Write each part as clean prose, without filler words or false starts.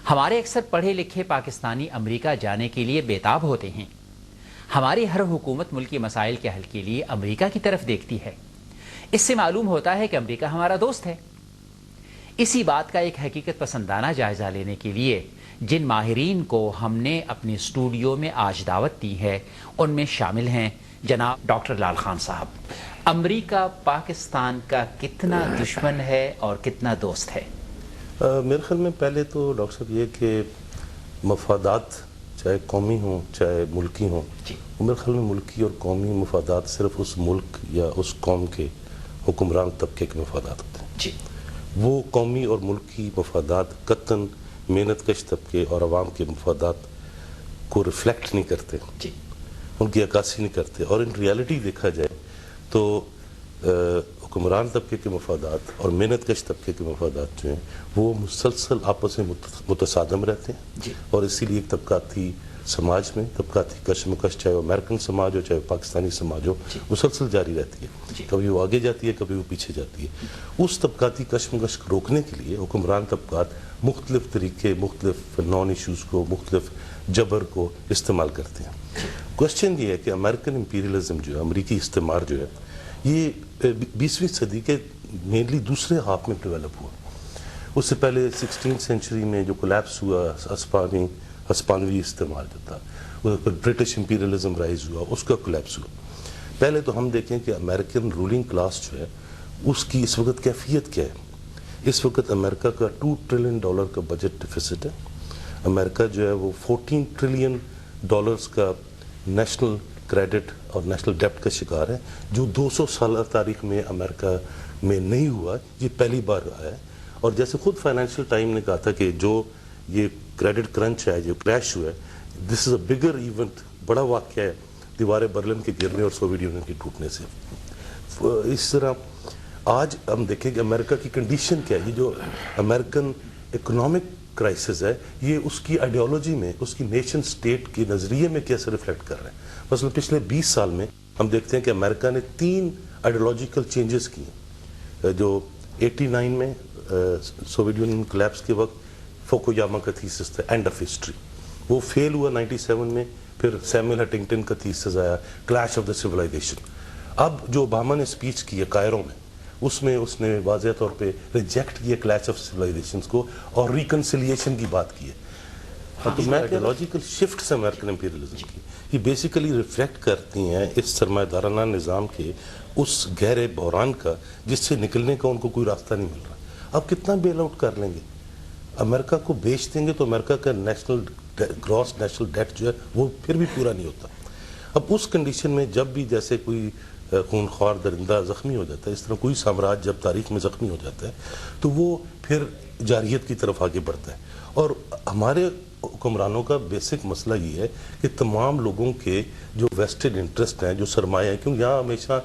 ہمارے اکثر پڑھے لکھے پاکستانی امریکہ جانے کے لیے بےتاب ہوتے ہیں. ہماری ہر حکومت ملکی مسائل کے حل کے لیے امریکہ کی طرف دیکھتی ہے. اس سے معلوم ہوتا ہے کہ امریکہ ہمارا دوست ہے. اسی بات کا ایک حقیقت پسندانہ جائزہ لینے کے لیے جن ماہرین کو ہم نے اپنے اسٹوڈیو میں آج دعوت دی ہے ان میں شامل ہیں جناب ڈاکٹر لال خان صاحب. امریکہ پاکستان کا کتنا دشمن ہے اور کتنا دوست ہے؟ میرے خیال میں پہلے تو ڈاکٹر صاحب یہ کہ مفادات چاہے قومی ہوں چاہے ملکی ہوں میرے خیال میں ملکی اور قومی مفادات صرف اس ملک یا اس قوم کے حکمران طبقے کے مفادات ہوتے ہیں. وہ قومی اور ملکی مفادات قطعاً محنت کش طبقے اور عوام کے مفادات کو ریفلیکٹ نہیں کرتے, ان کی عکاسی نہیں کرتے. اور ان ریالٹی دیکھا جائے تو حکمران طبقے کے مفادات اور محنت کش طبقے کے مفادات جو ہیں وہ مسلسل آپس میں متصادم رہتے ہیں. اور اسی لیے ایک طبقاتی سماج میں طبقاتی کشمکش چاہے وہ امریکن سماج ہو چاہے وہ پاکستانی سماج ہو مسلسل جاری رہتی ہے. کبھی وہ آگے جاتی ہے کبھی وہ پیچھے جاتی ہے. اس طبقاتی کشمکش کو روکنے کے لیے حکمران طبقات مختلف طریقے مختلف نان ایشوز کو مختلف جبر کو استعمال کرتے ہیں. کوشچن یہ ہے کہ امریکن امپیریلزم جو ہے امریکی استعمار جو ہے یہ 20ویں صدی کے مینلی دوسرے ہاف میں ڈیولپ ہوا. اس سے پہلے 16 سینچری میں جو کولیپس ہوا ہسپانوی استعمار جو تھا برٹش امپیریلزم رائز ہوا اس کا کولیپس ہوا. پہلے تو ہم دیکھیں کہ امریکن رولنگ کلاس جو ہے اس کی اس وقت کیفیت کیا ہے. اس وقت امریکہ کا $2 ٹریلین کا بجٹ ڈیفیسٹ ہے. امریکہ جو ہے وہ $14 ٹریلین کا نیشنل کریڈٹ اور نیشنل ڈیپٹ کا شکار ہے جو 200 سالہ تاریخ میں امریکہ میں نہیں ہوا. یہ پہلی بار آیا ہے. اور جیسے خود فائنینشیل ٹائم نے کہا تھا کہ جو یہ کریڈٹ کرنچ ہے جو کریش ہوا ہے دس از اے بگر ایونٹ, بڑا واقعہ ہے دیوار برلن کے گرنے اور سوویت یونین کے ٹوٹنے سے. اس طرح آج ہم دیکھیں کہ امریکہ کی کنڈیشن کیا ہے. یہ جو امریکن اکنامک کرائسس ہے یہ اس کی آئیڈیالوجی میں اس کی نیشن سٹیٹ کے نظریے میں کیسے ریفلیکٹ کر رہے ہیں. مثلا پچھلے 20 سال میں ہم دیکھتے ہیں کہ امریکہ نے 3 آئیڈیالوجیکل چینجز کیے. جو 89 میں سوویت یونین کولیپس کے وقت فوکویاما کا تھیسس تھا اینڈ آف ہسٹری, وہ فیل ہوا 97 میں. پھر سیموئل ہنٹنگٹن کا تھیسس آیا کلیش آف دا سویلائزیشن. اب جو اوباما نے اسپیچ کی ہے کائرو میں اس نے واضح طور پہ ریجیکٹ کیا کلیش آف سویلائزیشنز کو اور ریکنسیلیشن کی بات کی ہے. تو میں آئیڈیالوجیکل شفٹس امریکن امپیریلزم کی یہ بیسیکلی ریفلیکٹ کرتی ہیں اس سرمایہ دارانہ نظام کے اس گہرے بحران کا جس سے نکلنے کا ان کو کوئی راستہ نہیں مل رہا. اب کتنا بیل آؤٹ کر لیں گے, امریکہ کو بیچ دیں گے تو امریکہ کا گراس نیشنل ڈیٹ جو ہے وہ پھر بھی پورا نہیں ہوتا. اب اس کنڈیشن میں جب بھی جیسے کوئی خونخوار درندہ زخمی ہو جاتا ہے اس طرح کوئی سامراج جب تاریخ میں زخمی ہو جاتا ہے تو وہ پھر جارحیت کی طرف آگے بڑھتا ہے. اور ہمارے حکمرانوں کا بیسک مسئلہ یہ ہے کہ تمام لوگوں کے جو ویسٹڈ انٹرسٹ ہیں جو سرمایہ ہیں کیوں یہاں ہمیشہ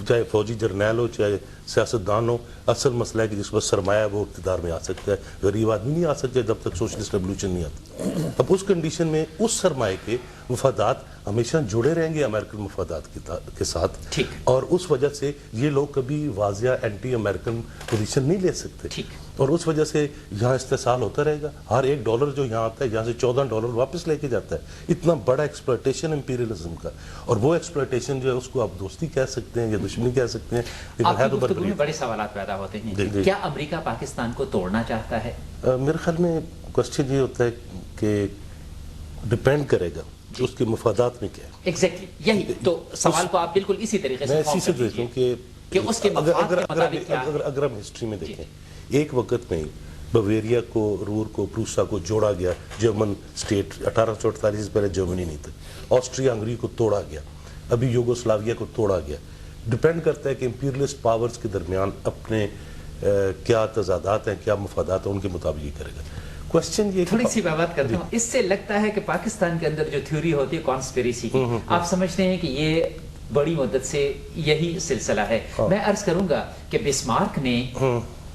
چاہے فوجی جرنیل ہو چاہے سیاستدان ہو اصل مسئلہ ہے کہ جس پر سرمایہ ہے وہ اقتدار میں آ سکتا ہے. غریب آدمی نہیں آ سکتا جب تک سوشلسٹ ریولوشن نہیں آتا. اب اس کنڈیشن میں اس سرمایہ کے مفادات ہمیشہ جڑے رہیں گے امریکن مفادات کے ساتھ اور اس وجہ سے یہ لوگ کبھی واضح اینٹی امریکن پوزیشن نہیں لے سکتے. اور اس وجہ سے یہاں استحصال ہوتا رہے گا. ہر $1 جو یہاں آتا ہے یہاں سے $14 واپس لے کے جاتا ہے. اتنا بڑا ایکسپلائٹیشن امپیریلزم کا. اور وہ ایکسپلائٹیشن جو ہے اس کو آپ دوستی کہہ سکتے ہیں یا دشمنی کہہ سکتے ہیں. آپ کی گفتگو میں بڑے سوالات پیدا ہوتے ہیں. کیا امریکہ پاکستان کو توڑنا چاہتا ہے؟ میرے خیال میں کوشچن یہ ہوتا ہے کہ ڈپینڈ کرے گا اس کے مفادات میں کیا ہے. ایگزیکٹلی یہی تو سوال کو آپ بالکل اسی طریقے سے میں اسی سے دیکھتا ہوں کہ اس کے مفاد کے مطابق کیا ہے. اگر ہم ہسٹری میں دیکھیں ایک وقت میں بویریا کو رور کو پروسا کو جوڑا گیا. جرمن سٹیٹ 1848 سے پہلے جرمنی نہیں تھا. آسٹریا ہنگری کو توڑا گیا. ابھی یوگوسلاویا کو توڑا گیا. ڈپینڈ کرتا ہے کہ امپیریلسٹ پاورز کے درمیان اپنے کیا تضادات ہیں کیا مفادات ہیں ان کے مطابق یہ کرے گا. کوشچن یہ تھوڑی سی بات کرتا ہوں. اس سے لگتا ہے کہ پاکستان کے اندر جو تھیوری ہوتی ہے کانسپیریسی کی آپ سمجھتے ہیں کہ یہ بڑی مدت سے یہی سلسلہ ہے. میں عرض کروں گا کہ بسمارک نے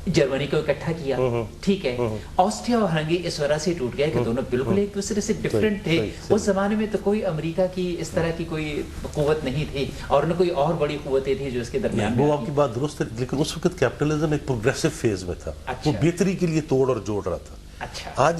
جرمنی کو اکٹھا کیا, ٹھیک ہے. آسٹریا اور ہنگری اس وجہ سے ٹوٹ گیا کہ دونوں بالکل ایک دوسرے سے ڈفرینٹ تھے. اس زمانے میں تو کوئی امریکہ کی اس طرح کی کوئی قوت نہیں تھی اور نہ کوئی اور بڑی قوتیں تھیں جو اس کے درمیان. وہ آپ کی بات درست ہے لیکن اس وقت کیپٹلزم ایک پروگریسو فیز میں تھا. وہ بہتری کے لیے توڑ اور جوڑ رہا تھا. آج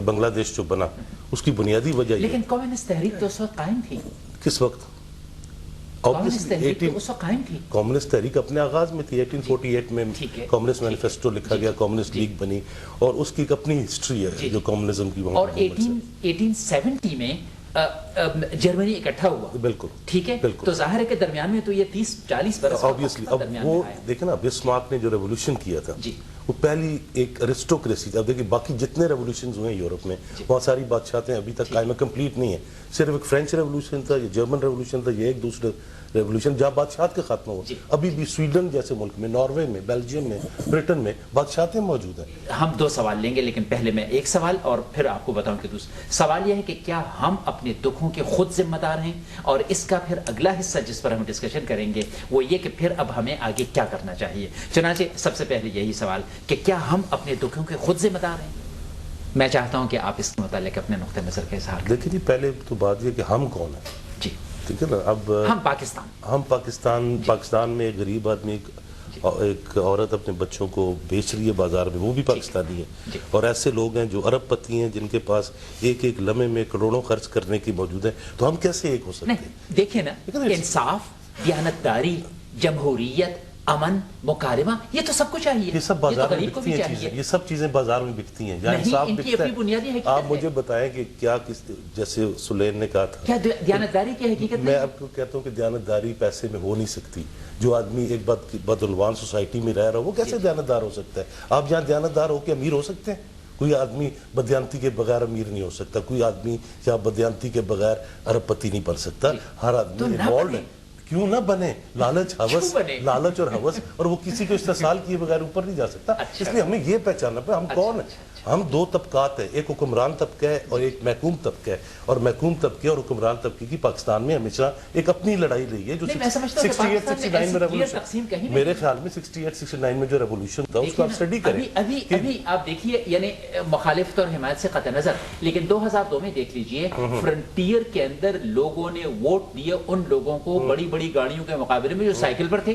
بنگلہ دیش جو بنا اس کی بنیادی وجہ یہ. لیکن کمیونسٹ تحریک تو اس وقت قائم تھی. کس وقت؟ کمیونسٹ تحریک تو اس وقت قائم تھی. کمیونسٹ تحریک اپنے آغاز میں تھی. 1848 میں کمیونسٹ مینیفیسٹو لکھا گیا, کمیونسٹ لیگ بنی, اور اس کی ایک اپنی ہسٹری ہے جو کمیونزم کی. اور 1870 میں جرمنی اکٹھا ہوا. بالکل ٹھیک ہے. تو ظاہر ہے کہ درمیان میں تو یہ 30-40 برس آبویسلی. اب وہ دیکھیں نا, بسمارک نے جو ریولوشن کیا تھا وہ پہلی ایک ارسٹوکریسی تھی. اب دیکھیں باقی جتنے ریولوشنز ہوئے ہیں یورپ میں, وہاں ساری بادشاہتیں ابھی تک قائم کمپلیٹ نہیں ہیں. صرف ایک فرینچ ریولوشن تھا, یہ جرمن ریولوشن تھا, یہ ایک دوسرے ریولوشن جہاں بادشاہت کا خاتمہ ہوا. ابھی بھی سویڈن جیسے ملک میں, ناروے میں, بیلجیم میں, برٹن میں بادشاہتیں موجود ہیں. ہم 2 سوال لیں گے, لیکن پہلے میں ایک سوال اور پھر آپ کو بتاؤں کہ دوسرا سوال یہ ہے کہ کیا ہم اپنے دکھوں کے خود ذمہ دار ہیں؟ اور اس کا پھر اگلا حصہ جس پر ہم ڈسکشن کریں گے وہ یہ کہ پھر اب ہمیں آگے کیا کرنا چاہیے. چنانچہ سب سے پہلے یہی سوال کہ کیا ہم اپنے دکھوں کے خود ذمہ دار ہیں؟ میں چاہتا ہوں کہ آپ اس کے متعلق اپنے نقطہ نظر کا اظہار کریں. دیکھیں جی, پہلے تو بات یہ کہ ہم کون ہیں. جی ٹھیک ہے نا. اب ہم پاکستان میں ایک غریب آدمی, ایک عورت اپنے بچوں کو بیچ رہی ہے بازار میں, وہ بھی پاکستانی ہے. اور ایسے لوگ ہیں جو ارب پتی ہیں جن کے پاس ایک ایک لمحے میں کروڑوں خرچ کرنے کی موجود ہیں. تو ہم کیسے ایک ہو سکتے ہیں؟ دیکھیں نا, انصاف, دیانتداری, جمہوریت, امن, مکارمہ, یہ تو سب کچھ چاہیے. یہ سب بازار میں بکتی ہیں چیزیں, یہ سب چیزیں بازار میں بکتی ہیں. جہاں انصاف بکتا ہے. آپ مجھے بتائیں کہ کیا جیسے سلیم نے کہا تھا, کیا دیانتداری کی حقیقت؟ میں آپ کو کہتا ہوں کہ دیانتداری پیسے میں ہو نہیں سکتی. جو آدمی ایک بدعنوان سوسائٹی میں رہ رہا وہ کیسے دیانتدار ہو سکتا ہے؟ آپ جہاں دیانتدار ہو کے امیر ہو سکتے ہیں. کوئی آدمی بدیانتی کے بغیر امیر نہیں ہو سکتا. کوئی آدمی یا بدیانتی کے بغیر ارب پتی نہیں بن سکتا. ہر آدمی انوالوڈ ہے. کیوں نہ بنے؟ لالچ اور ہوس, اور وہ کسی کو استحصال کیے بغیر اوپر نہیں جا سکتا. اس لیے ہمیں یہ پہچاننا پڑے ہم کون ہیں. ہم 2 طبقات ہیں, ایک حکمران طبقہ ہے اور ایک محکوم طبقہ ہے. اور محکوم طبقے اور حکمران طبقے کی پاکستان میں ہمیشہ ایک اپنی لڑائی رہی ہے. جو 68-69 میں ریولوشن, میرے خیال میں 68-69 میں جو ریولوشن تھا اس کو آپ اسٹڈی کریں. ابھی آپ دیکھیے, یعنی مخالفت اور حمایت سے قطع نظر, لیکن 2002 میں دیکھ لیجئے فرنٹیر کے اندر لوگوں نے ووٹ دیے ان لوگوں کو بڑی بڑی گاڑیوں کے مقابلے میں جو سائیکل پر تھے.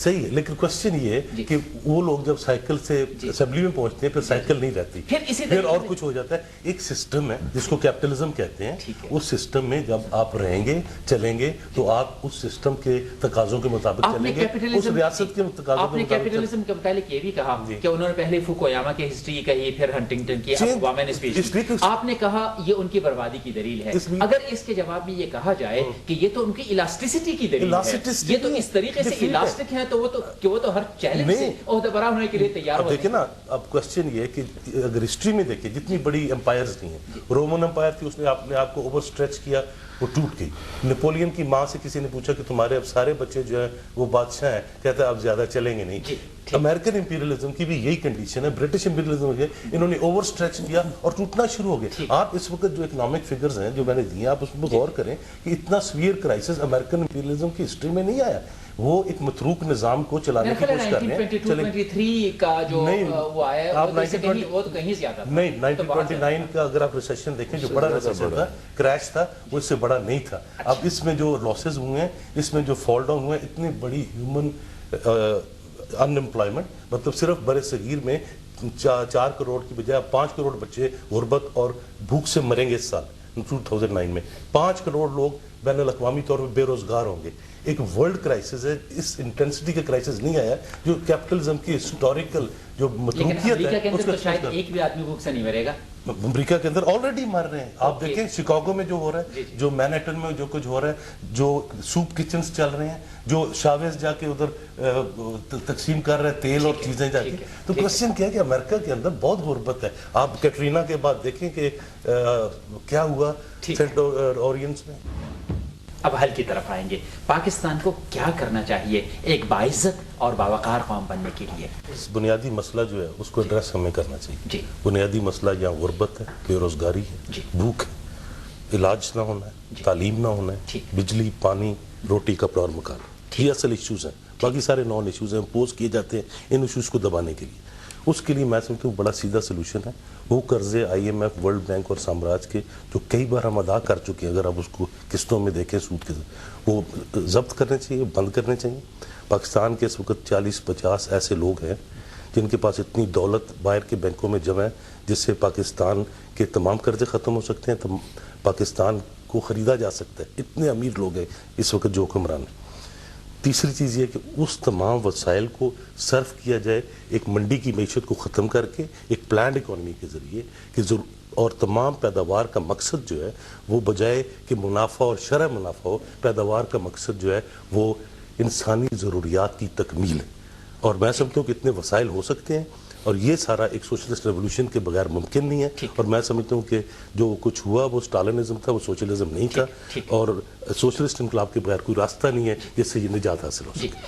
صحیح ہے, لیکن کوشچن یہ ہے کہ وہ لوگ جب سائیکل سے اسمبلی میں پہنچتے ہیں پھر سائیکل نہیں رہتی, پھر اور کچھ ہو جاتا ہے. ایک سسٹم ہے جس کو کیپٹلزم کہتے ہیں. اس سسٹم میں جب آپ رہیں گے, چلیں گے, تو آپ اس سسٹم کے تقاضوں کے مطابق چلیں گے, اس ریاست کے تقاضوں کے مطابق. آپ نے کیپٹلزم کے متعلق یہ بھی کہا کہ انہوں نے پہلے فوکویاما کی ہسٹری کہی, پھر ہنٹنگٹن کی, اوباما نے اسپیچ. آپ نے کہا یہ ان کی بربادی کی دلیل ہے. اگر اس کے جواب میں یہ کہا جائے کہ یہ تو ان کی الاسٹیسٹی کی دلیل ہے, یہ تو اس طریقے سے الاسٹک ہے, تو وہ تو ہر چیلنج سے عہدہ برا ہونے کے لیے تیار ہوتے ہیں. دیکھیں نا, اب کوشچن یہ ہے کہ اگر ہسٹری میں دیکھیں جتنی بڑی امپائرز نہیں ہیں, رومن امپائر تھی, اس نے اپنے آپ کو اوور سٹریچ کیا, وہ ٹوٹ گئی. نیپولین کی ماں سے کسی نے پوچھا کہ تمہارے اب سارے بچے جو ہیں وہ بادشاہ ہیں, کہتا ہے اب زیادہ چلیں گے نہیں. امریکن امپیریلزم کی بھی یہی کنڈیشن ہے, برٹش امپیریلزم ہے, انہوں نے اوور سٹریچ کیا اور ٹوٹنا شروع ہو گئے. آپ اس وقت جو اکنامک فگرز ہیں جو میں نے دیے, آپ اس میں غور کریں کہ اتنا سویئر کرائسس امریکن امپیریلزم کی ہسٹری میں نہیں آیا. وہ ایک متروک نظام کو چلانے کی کوشش کر رہے ہیں. 1923 کا جو وہ آیا وہ تو کہیں زیادہ تھا. نہیں, 1929 کا اگر آپ ریسیشن دیکھیں جو بڑا ریسیشن تھا, کریش تھا, وہ اس سے بڑا نہیں تھا. اب اس میں جو لاسز ہوئے ہیں, اس میں جو فال ڈاؤن ہوئے ہیں, اتنی بڑی ہیومن ان امپلائمنٹ, مطلب صرف بر صغیر میں 4 کروڑ کی بجائے 5 کروڑ بچے غربت اور بھوک سے مریں گے اس سال 2009 میں. 5 کروڑ لوگ بین الاقوامی طور پر بے روزگار ہوں گے. ایک ورلڈ کرائسس ہے, اس انٹینسٹی کا کرائسس نہیں آیا جو کیپٹلزم کی ہسٹوریکل جو متروکیت ہے اس کا. شاید ایک بھی آدمی بھوک سے نہیں مرے گا. امریکہ کے اندر آلریڈی مر رہے ہیں. آپ دیکھیں شکاگو میں جو ہو رہا ہے, جو مینہٹن میں جو کچھ ہو رہا ہے, جو سوپ کچنز چل رہے ہیں, جو شاویز جا کے ادھر تقسیم کر رہے ہیں تیل اور چیزیں جا کے. تو کوشچن کیا ہے کہ امریکہ کے اندر بہت غربت ہے. آپ کیٹرینا کے بعد دیکھیں کہ کیا ہوا سینٹ اورینس میں. اب حل کی طرف آئیں گے. پاکستان کو کیا کرنا چاہیے ایک باعزت اور باوقار قوم بننے کے لیے؟ بنیادی مسئلہ جو ہے اس کو ایڈریس ہمیں کرنا چاہیے. بنیادی مسئلہ یہاں غربت ہے, بے روزگاری ہے, بھوک ہے, علاج نہ ہونا ہے, تعلیم نہ ہونا ہے, بجلی, پانی, روٹی, کپڑا اور مکان. یہ اصل ایشوز ہیں. باقی سارے نان ایشوز ہیں, امپوز کیے جاتے ہیں ان ایشوز کو دبانے کے لیے. اس کے لیے میں سمجھتا ہوں بڑا سیدھا سلوشن ہے. وہ قرضے IMF, ورلڈ بینک اور سامراج کے جو کئی بار ہم ادا کر چکے ہیں, اگر آپ اس کو قسطوں میں دیکھیں سود کے, وہ ضبط کرنے چاہیے, بند کرنے چاہیے. پاکستان کے اس وقت 40-50 ایسے لوگ ہیں جن کے پاس اتنی دولت باہر کے بینکوں میں جمع ہے جس سے پاکستان کے تمام قرضے ختم ہو سکتے ہیں، پاکستان کو خریدا جا سکتا ہے. اتنے امیر لوگ ہیں اس وقت جو حکمران ہیں. تیسری چیز یہ کہ اس تمام وسائل کو صرف کیا جائے ایک منڈی کی معیشت کو ختم کر کے ایک پلانڈ اکانومی کے ذریعے کہ اور تمام پیداوار کا مقصد جو ہے وہ بجائے کہ منافع اور شرح منافع ہو، پیداوار کا مقصد جو ہے وہ انسانی ضروریات کی تکمیل ہے. اور میں سمجھتا ہوں کہ اتنے وسائل ہو سکتے ہیں اور یہ سارا ایک سوشلسٹ ریولوشن کے بغیر ممکن نہیں ہے. اور میں سمجھتا ہوں کہ جو کچھ ہوا وہ اسٹالنزم تھا، وہ سوشلزم نہیں تھا، اور سوشلسٹ انقلاب کے بغیر کوئی راستہ نہیں ہے جس سے یہ نجات حاصل ہو سکے.